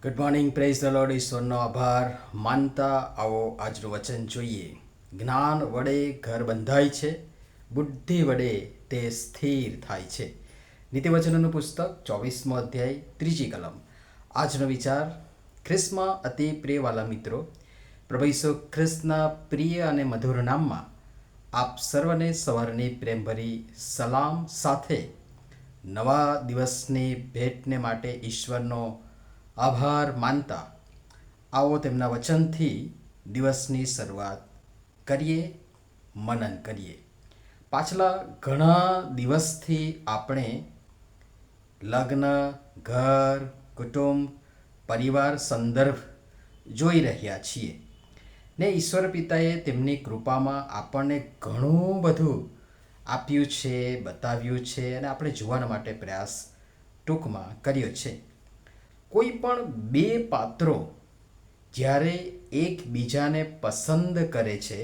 Good morning, praise the Lord. ઈશ્વરનો આભાર માનતા આવો આજનું વચન જોઈએ. જ્ઞાન વડે ઘર બંધાય છે, બુદ્ધિ વડે તે સ્થિર થાય છે. નીતિવચનોનું પુસ્તક 24મો અધ્યાય 3જી કલમ. આજનો વિચાર: ખ્રિસ્તમાં અતિ પ્રિયવાલા મિત્રો, પ્રભુ ઈસુ ખ્રિસ્તના પ્રિય અને મધુર નામમાં આપ સર્વને સવારની પ્રેમભરી સલામ સાથે નવા દિવસની ભેટને માટે ઈશ્વરનો આભાર માનતા આવો તેમના વચનથી દિવસની શરૂઆત કરીએ, મનન કરીએ. પાછલા ઘણા દિવસથી આપણે લગ્ન, ઘર, કુટુંબ, પરિવાર સંદર્ભ જોઈ રહ્યા છીએ ને ઈશ્વર પિતાએ તેમની કૃપામાં આપણને ઘણું બધું આપ્યું છે, બતાવ્યું છે અને આપણે જોવાના માટે પ્રયાસ ટૂંકમાં કર્યો છે. કોઈ પણ બે પાત્રો જ્યારે એકબીજાને પસંદ કરે છે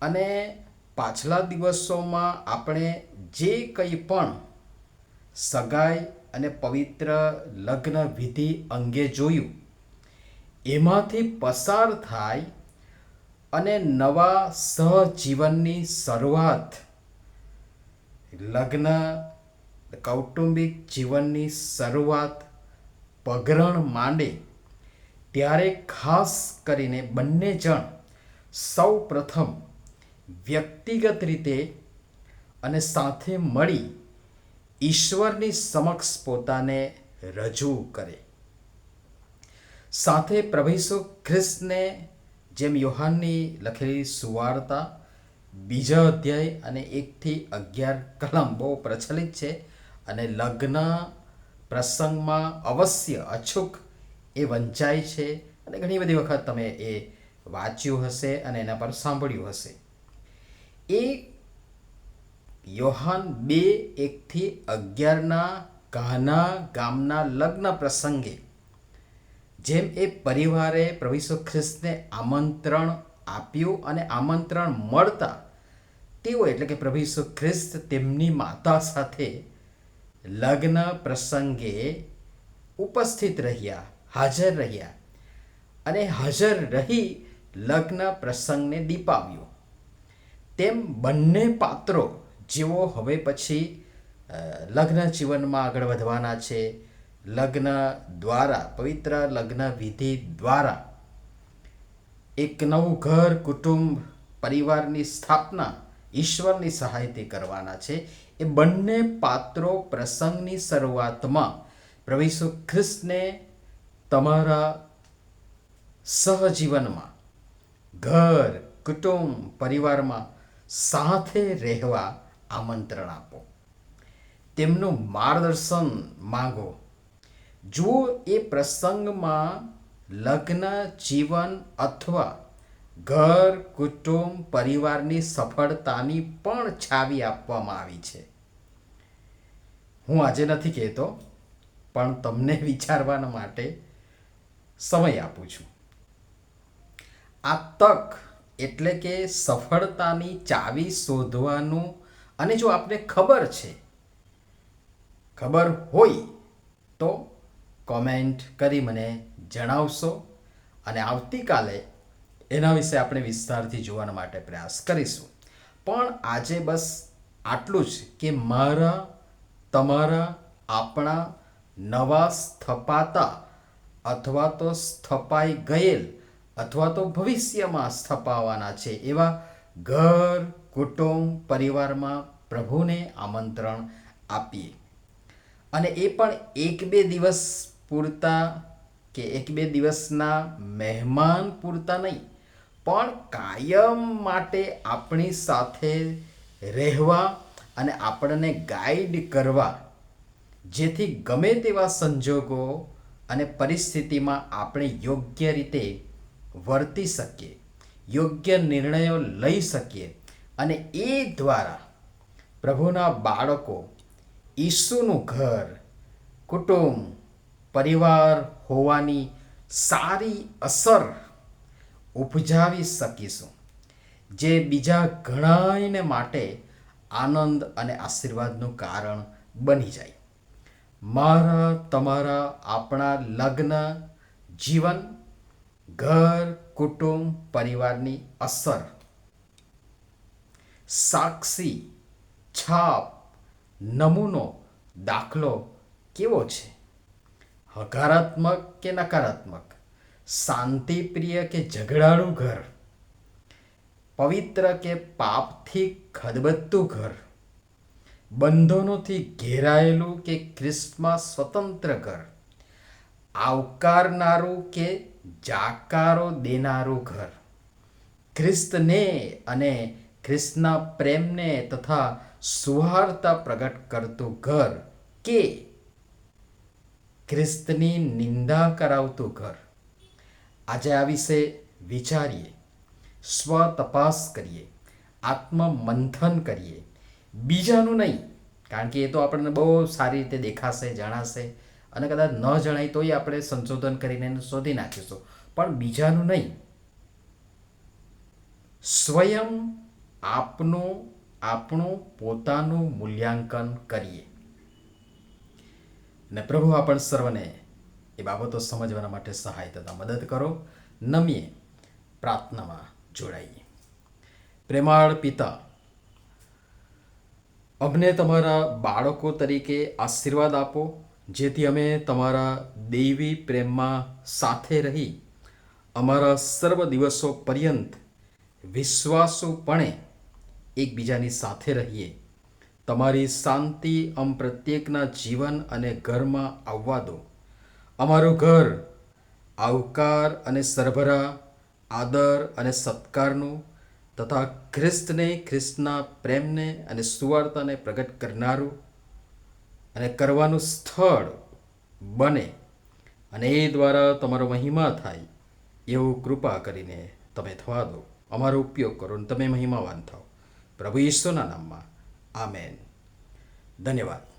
અને પાછલા દિવસોમાં આપણે જે કંઈ પણ સગાઈ અને પવિત્ર લગ્ન વિધિ અંગે જોયું એમાંથી પસાર થાય અને નવા સહજીવનની શરૂઆત, લગ્ન, કૌટુંબિક જીવનની શરૂઆત પગરણ માંડે ત્યારે ખાસ કરીને બંને જણ સૌ પ્રથમ વ્યક્તિગત રીતે અને સાથે મળી ઈશ્વરની સમક્ષ પોતાને રજૂ કરે. સાથે પ્રભુ ઈસુ ખ્રિસ્તને જેમ યોહાનની લખેલી સુવાર્તા 2 અધ્યાય અને 1-11 કલમ બહુ પ્રચલિત છે અને લગ્ન પ્રસંગમાં અવશ્ય અચૂક એ વંચાય છે અને ઘણી બધી વખત તમે એ વાંચ્યું હશે અને એના પર સાંભળ્યું હશે. એ યોહાન 2:1-11 કાના ગામના લગ્ન પ્રસંગે જેમ એ પરિવારે પ્રભુ ઈસુ ખ્રિસ્તને આમંત્રણ આપ્યું અને આમંત્રણ મળતા તેઓ એટલે કે પ્રભુ ઈસુ ખ્રિસ્ત તેમની માતા સાથે લગ્ન પ્રસંગે ઉપસ્થિત રહ્યા, હાજર રહ્યા અને હાજર રહી લગ્ન પ્રસંગને દીપાવ્યો. તેમ બંને પાત્રો જેઓ હવે પછી લગ્ન જીવનમાં આગળ વધવાના છે, લગ્ન દ્વારા, પવિત્ર લગ્ન વિધિ દ્વારા એક નવું ઘર, કુટુંબ, પરિવારની સ્થાપના ઈશ્વરની સહાયથી કરવાના છે. એ બંને પાત્રો પ્રસંગની શરૂઆતમાં પ્રભુ ઈસુ ખ્રિસ્તને તમારા સહજીવનમાં, ઘર, કુટુંબ, પરિવારમાં સાથે રહેવા આમંત્રણ આપો. તેમનું માર્ગદર્શન માંગો. જો એ પ્રસંગમાં લગ્ન જીવન અથવા ઘર, કુટુંબ, પરિવારની સફળતાની પણ છાવી આપવામાં આવી છે. હું આજે નથી કહેતો, પણ તમને વિચારવાના માટે સમય આપું છું. આ તક એટલે કે સફળતાની ચાવી શોધવાનું, અને જો આપને ખબર છે, ખબર હોય તો કોમેન્ટ કરી મને જણાવશો અને આવતીકાલે એના વિશે આપણે વિસ્તારથી જોવાના માટે પ્રયાસ કરીશું. પણ આજે બસ આટલું જ કે મારા, તમારા, આપણા નવા સ્થપાતા અથવા તો સ્થપાઈ ગયેલ અથવા તો ભવિષ્યમાં સ્થપાવાના છે એવા ઘર, કુટુંબ, પરિવારમાં પ્રભુને આમંત્રણ આપીએ. અને એ પણ 1-2 દિવસ પૂરતા કે 1-2 દિવસના મહેમાન પૂરતા નહીં, પણ કાયમ માટે આપણી સાથે રહેવા અને આપણને ગાઈડ કરવા, જેથી ગમે તેવા સંજોગો અને પરિસ્થિતિમાં આપણે યોગ્ય રીતે વર્તી શકીએ, યોગ્ય નિર્ણયો લઈ શકીએ અને એ દ્વારા પ્રભુના બાળકો ઈસુનું ઘર, કુટુંબ, પરિવાર હોવાની સારી અસર ઉપજાવી શકીશું, જે બીજા ઘણાને માટે આનંદ અને આશીર્વાદનું કારણ બની જાય. મારા તમારા આપણા લગ્ન જીવન ઘર કુટુંબ પરિવારની અસર સાક્ષી છાપ નમૂનો દાખલો કેવો છે? હકારાત્મક કે નકારાત્મક? શાંતિપ્રિય કે ઝઘડાળું ઘર? પવિત્ર કે પાપથી ખદબદતું ઘર? બંધનોથી ઘેરાયેલું કે ખ્રિસ્તમાં સ્વતંત્ર ઘર? આવકારનારું કે જાકારો દેનારું ઘર? ખ્રિસ્તને અને ખ્રિસ્તના પ્રેમને તથા સુવાર્તા પ્રગટ કરતું ઘર કે ખ્રિસ્તની નિંદા કરાવતું ઘર? આજે આ વિશે વિચારીએ, સ્વ તપાસ કરીએ, આત્મમંથન કરીએ. બીજાનું નહીં, કારણ કે એ તો આપણને બહુ સારી રીતે દેખાશે, જણાશે, અને કદાચ ન જણાય તોય આપણે સંશોધન કરીને એને શોધી નાખીશું, પણ બીજાનું નહીં. સ્વયં આપણું પોતાનું મૂલ્યાંકન કરીએ. ને પ્રભુ આપણ સર્વને એ બાબતો સમજવાના માટે સહાય તથા મદદ કરો. નમીએ પ્રાર્થનામાં જોડાઈએ. પ્રેમાળ પિતા, અમને તમારા બાળકો તરીકે આશીર્વાદ આપો, જેથી અમે તમારા દૈવી પ્રેમમાં સાથે રહી અમારા સર્વ દિવસો પર્યંત વિશ્વાસુપણે એકબીજાની સાથે રહીએ. તમારી શાંતિ પ્રત્યેકના જીવન અને ઘરમાં આવવા દો. અમારું ઘર આવકાર અને સરભરા, આદર અને સત્કારનું તથા ખ્રિસ્તને, ખ્રિસ્તના પ્રેમને અને સુવાર્તાને પ્રગટ કરનારું અને કરવાનું સ્થળ બને, અને એ દ્વારા તમારો મહિમા થાય એવું કૃપા કરીને તમે થવા દો. અમારો ઉપયોગ કરો અને તમે મહિમાવાન થાઓ. પ્રભુ ઈસુના નામમાં આમેન. ધન્યવાદ.